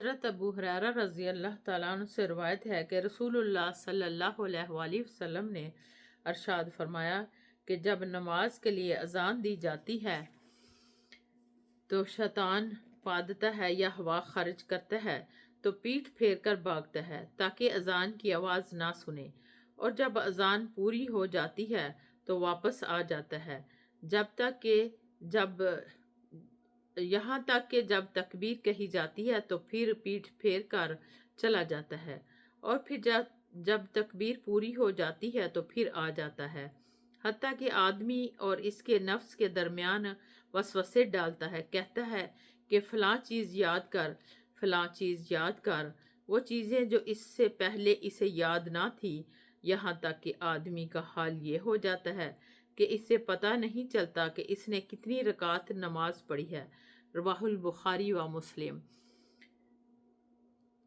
حضرت ابو ہریرہ رضی اللہ تعالیٰ عنہ سے روایت ہے کہ رسول اللہ صلی اللہ علیہ وآلہ وسلم نے ارشاد فرمایا کہ جب نماز کے لیے اذان دی جاتی ہے تو شیطان پادتا ہے یا ہوا خارج کرتا ہے تو پیٹھ پھیر کر بھاگتا ہے تاکہ اذان کی آواز نہ سنے، اور جب اذان پوری ہو جاتی ہے تو واپس آ جاتا ہے یہاں تک کہ جب تکبیر کہی جاتی ہے تو پھر پیٹھ پھیر کر چلا جاتا ہے، اور پھر جب تکبیر پوری ہو جاتی ہے تو پھر آ جاتا ہے، حتیٰ کہ آدمی اور اس کے نفس کے درمیان وسوسے ڈالتا ہے، کہتا ہے کہ فلاں چیز یاد کر، فلاں چیز یاد کر، وہ چیزیں جو اس سے پہلے اسے یاد نہ تھی، یہاں تک کہ آدمی کا حال یہ ہو جاتا ہے کہ اس سے پتہ نہیں چلتا کہ اس نے کتنی رکعت نماز پڑھی ہے۔ رواہ البخاری و مسلم۔